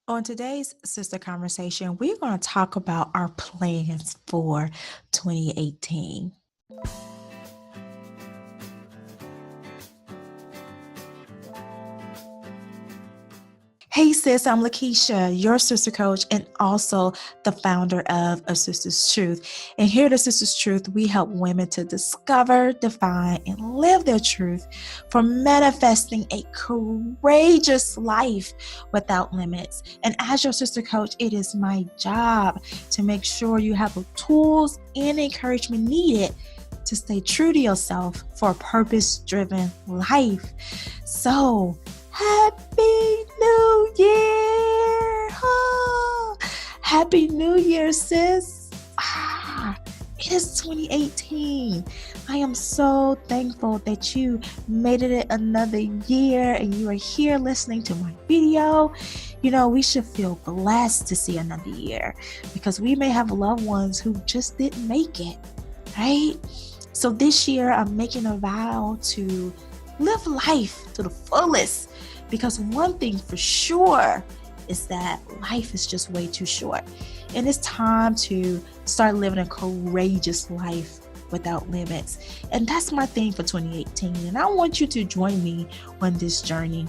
On today's sister conversation, we're going to talk about our plans for 2018. Hey sis, I'm LaKitia, your sister coach and also the founder of A Sister's Truth. And here at A Sister's Truth, we help women to discover, define, and live their truth for manifesting a courageous life without limits. And as your sister coach, it is my job to make sure you have the tools and encouragement needed to stay true to yourself for a purpose-driven life. So, Happy New Year! Oh, Happy New Year, sis! It is 2018. I am so thankful that you made it another year and you are here listening to my video. You know, we should feel blessed to see another year because we may have loved ones who just didn't make it, right? So this year, I'm making a vow to live life to the fullest. Because one thing for sure is that life is just way too short. And it's time to start living a courageous life without limits. And that's my theme for 2018. And I want you to join me on this journey.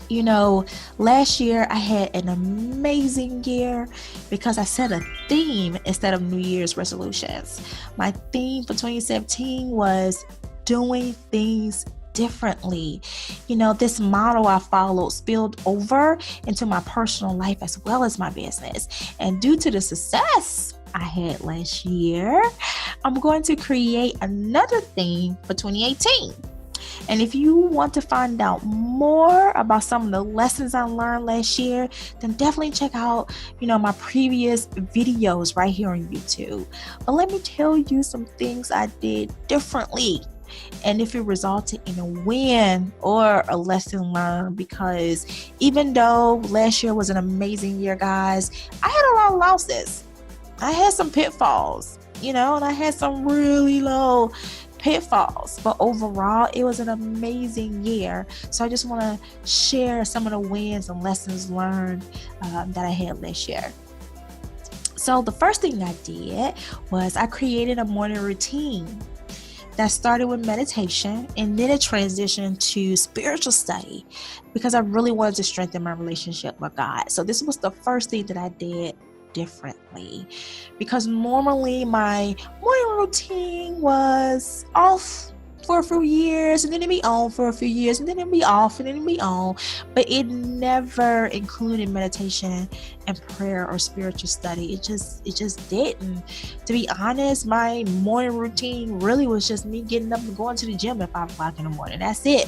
You know, last year I had an amazing year because I set a theme instead of New Year's resolutions. My theme for 2017 was doing things differently. You know, this model I followed spilled over into my personal life as well as my business. And due to the success I had last year, I'm going to create another theme for 2018. And if you want to find out more about some of the lessons I learned last year, then definitely check out, my previous videos right here on YouTube. But let me tell you some things I did differently. And if it resulted in a win or a lesson learned, because even though last year was an amazing year, guys, I had a lot of losses. I had some pitfalls, and I had some really low pitfalls, but overall it was an amazing year. So I just want to share some of the wins and lessons learned that I had last year. So the first thing I did was I created a morning routine that started with meditation and then it transitioned to spiritual study because I really wanted to strengthen my relationship with God. So this was the first thing that I did differently, because normally my morning routine was off for a few years and then it'd be on for a few years and then it'd be off and then it'd be on, but it never included meditation and prayer or spiritual study. It just didn't. To be honest, my morning routine really was just me getting up and going to the gym at 5 o'clock in the morning. That's it.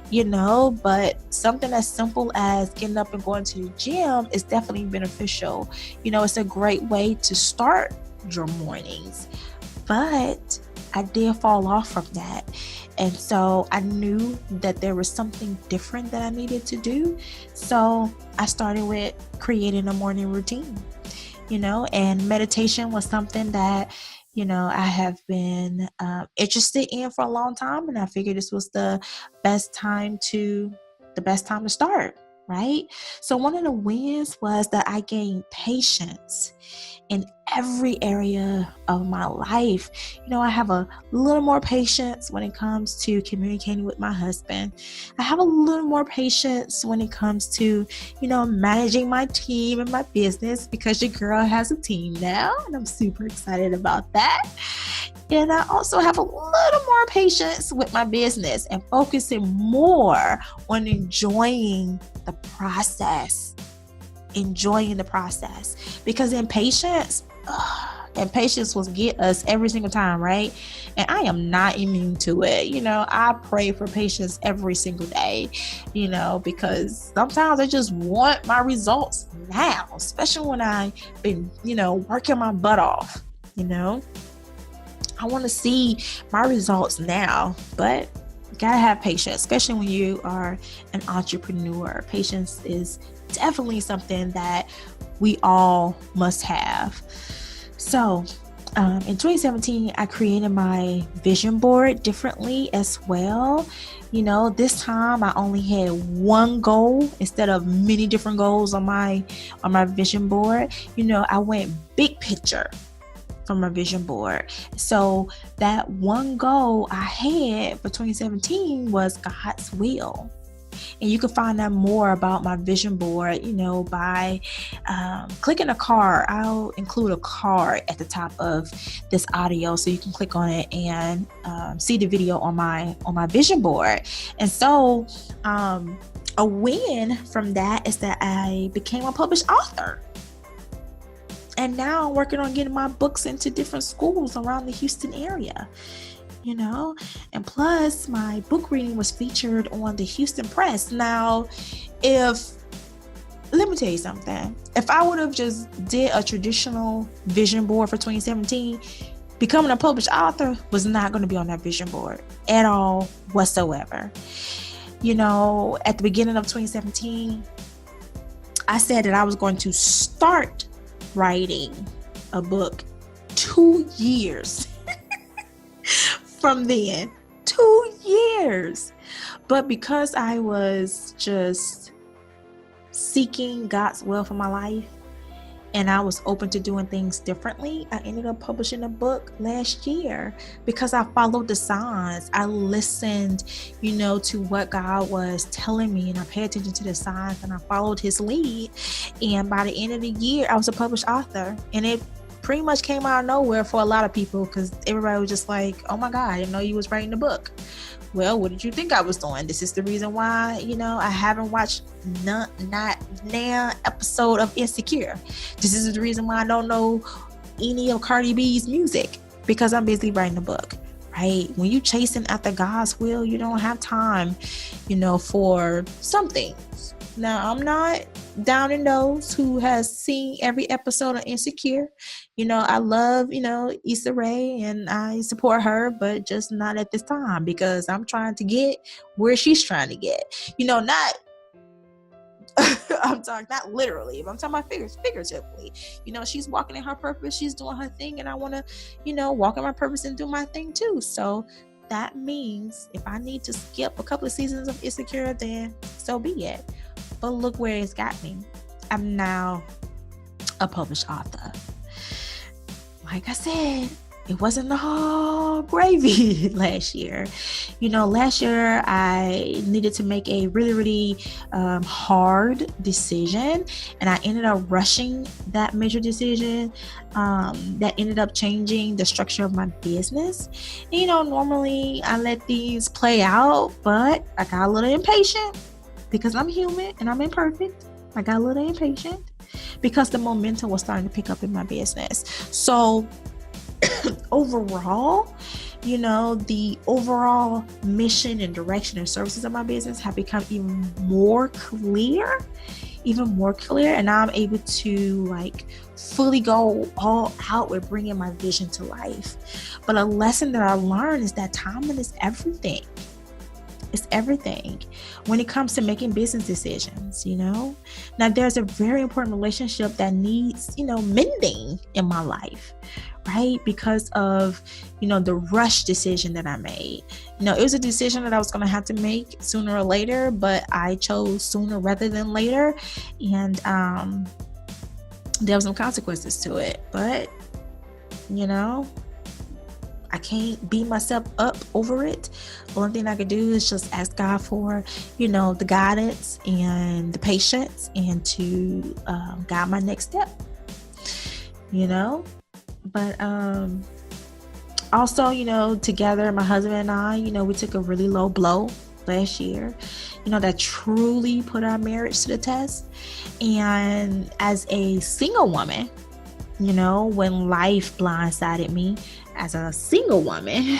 But something as simple as getting up and going to the gym is definitely beneficial. It's a great way to start your mornings, but I did fall off from that. And so I knew that there was something different that I needed to do. So I started with creating a morning routine, and meditation was something that, I have been interested in for a long time. And I figured this was the best time to start, right? So one of the wins was that I gained patience in every area of my life. I have a little more patience when it comes to communicating with my husband. I have a little more patience when it comes to, managing my team and my business, because your girl has a team now and I'm super excited about that. And I also have a little more patience with my business and focusing more on enjoying the process. Because impatience will get us every single time, right? And I am not immune to it. I pray for patience every single day, because sometimes I just want my results now, especially when I've been, working my butt off, I want to see my results now, but you gotta have patience, especially when you are an entrepreneur. Patience is definitely something that we all must have. So In 2017, I created my vision board differently as well. This time I only had one goal instead of many different goals on my vision board. I went big picture from my vision board. So that one goal I had for 2017 was God's will. And you can find out more about my vision board, by clicking a card. I'll include a card at the top of this audio, so you can click on it and see the video on my vision board. And so a win from that is that I became a published author. And now I'm working on getting my books into different schools around the Houston area. And plus my book reading was featured on the Houston Press. Now, let me tell you something. If I would have just did a traditional vision board for 2017, becoming a published author was not going to be on that vision board at all whatsoever. At the beginning of 2017, I said that I was going to start writing a book 2 years from then. 2 years. But because I was just seeking God's will for my life and I was open to doing things differently, I ended up publishing a book last year because I followed the signs. I listened, to what God was telling me, and I paid attention to the signs and I followed his lead. And by the end of the year, I was a published author, and it pretty much came out of nowhere for a lot of people because everybody was just like, oh my God, I didn't know you was writing a book. Well, what did you think I was doing? This is the reason why, I haven't watched not an episode of Insecure. This is the reason why I don't know any of Cardi B's music, because I'm busy writing a book, right? When you chasing after God's will, you don't have time, for some things. Now, I'm not down in those who has seen every episode of Insecure. I love, Issa Rae, and I support her, but just not at this time because I'm trying to get where she's trying to get. Not I'm talking not literally, but I'm talking about figuratively. She's walking in her purpose, she's doing her thing, and I want to, walk in my purpose and do my thing too. So that means if I need to skip a couple of seasons of Insecure, then so be it. But look where it's got me. I'm now a published author. Like I said, it wasn't all gravy last year. Last year I needed to make a really, really hard decision, and I ended up rushing that major decision that ended up changing the structure of my business. And, normally I let things play out, but I got a little impatient because I'm human and I'm imperfect. I got a little impatient because the momentum was starting to pick up in my business. So overall, the overall mission and direction and services of my business have become even more clear. And now I'm able to fully go all out with bringing my vision to life. But a lesson that I learned is that timing is everything. It's everything when it comes to making business decisions. Now there's a very important relationship that needs, mending in my life, right? Because of, the rush decision that I made. It was a decision that I was going to have to make sooner or later, but I chose sooner rather than later. And there were some consequences to it, but, I can't beat myself up over it. The only thing I could do is just ask God for, the guidance and the patience and to guide my next step, But also, together, my husband and I, we took a really low blow last year, that truly put our marriage to the test. And as a single woman, when life blindsided me as a single woman,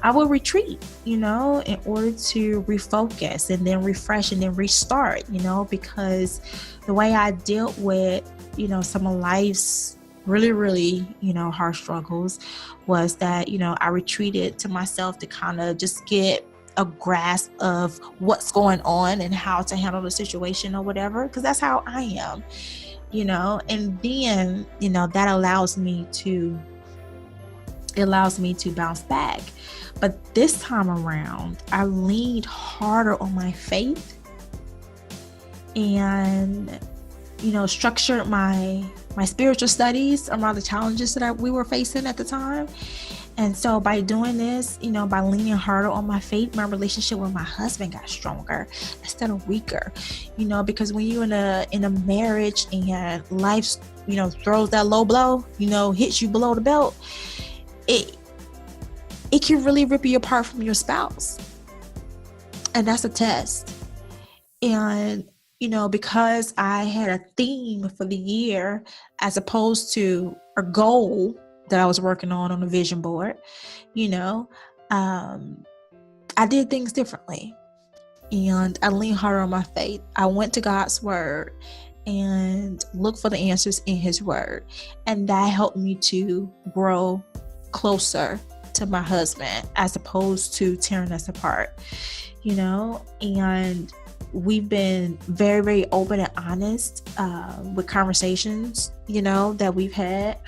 I would retreat, in order to refocus and then refresh and then restart, because the way I dealt with, some of life's really, really, hard struggles was that, I retreated to myself to kind of just get a grasp of what's going on and how to handle the situation or whatever, because that's how I am, and then, that allows me to it allows me to bounce back. But this time around, I leaned harder on my faith and, structured my spiritual studies around the challenges that we were facing at the time. And so by doing this, by leaning harder on my faith, my relationship with my husband got stronger instead of weaker. Because when you're in a marriage and life, throws that low blow, hits you below the belt, it can really rip you apart from your spouse. And that's a test. And because I had a theme for the year as opposed to a goal that I was working on a vision board, I did things differently. And I leaned harder on my faith. I went to God's word and looked for the answers in his word. And that helped me to grow closer to my husband as opposed to tearing us apart, and we've been very, very open and honest with conversations, that we've had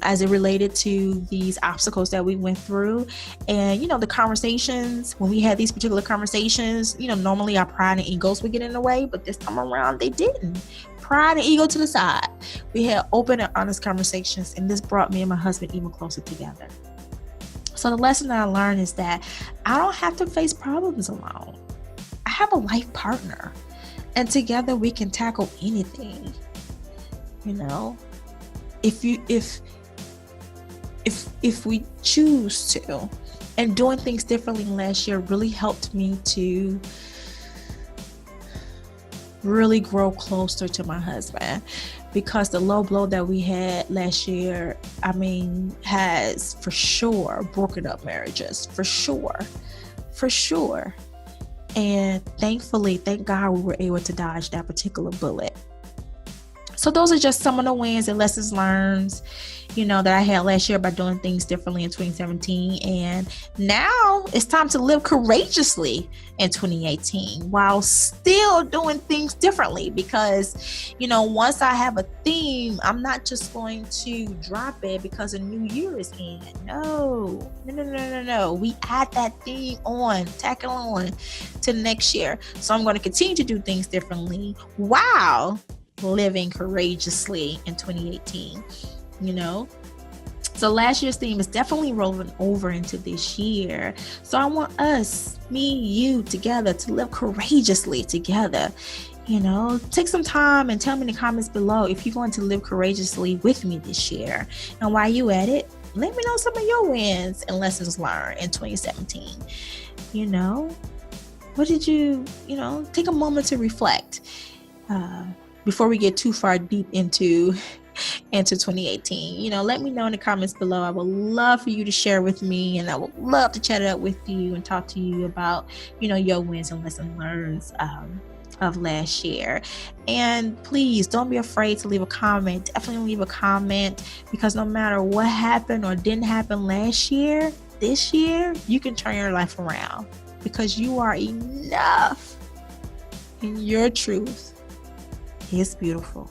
as it related to these obstacles that we went through. And, the conversations, when we had these particular conversations, normally our pride and egos would get in the way, but this time around they didn't. Pride and ego to the side. We had open and honest conversations, and this brought me and my husband even closer together. So the lesson that I learned is that I don't have to face problems alone. I have a life partner, and together we can tackle anything. If we choose to. And doing things differently last year really helped me to really grow closer to my husband, because the low blow that we had last year, has for sure broken up marriages, for sure. And thankfully, thank God, we were able to dodge that particular bullet. So those are just some of the wins and lessons learned, that I had last year by doing things differently in 2017. And now it's time to live courageously in 2018 while still doing things differently. Because, once I have a theme, I'm not just going to drop it because a new year is in. No. We add that theme on, tack it on to next year. So I'm going to continue to do things differently while living courageously in 2018, So last year's theme is definitely rolling over into this year. So I want us, me, you, together to live courageously together. Take some time and tell me in the comments below if you're going to live courageously with me this year. And while you at it, let me know some of your wins and lessons learned in 2017. What did you, take a moment to reflect before we get too far deep into 2018. Let me know in the comments below. I would love for you to share with me, and I would love to chat it up with you and talk to you about, your wins and lessons learned of last year. And please don't be afraid to leave a comment. Definitely leave a comment, because no matter what happened or didn't happen last year, this year, you can turn your life around, because you are enough, and your truth is beautiful.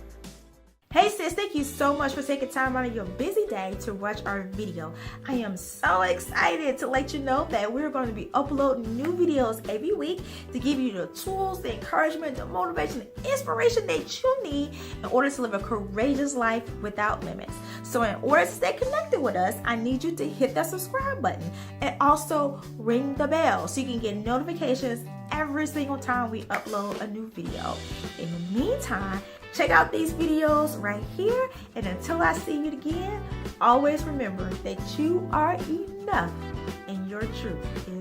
Hey sis, thank you so much for taking time out of your busy day to watch our video. I am so excited to let you know that we're going to be uploading new videos every week to give you the tools, the encouragement, the motivation, the inspiration that you need in order to live a courageous life without limits. So in order to stay connected with us, I need you to hit that subscribe button and also ring the bell so you can get notifications every single time we upload a new video. In the meantime, check out these videos right here, and until I see you again, always remember that you are enough and your truth is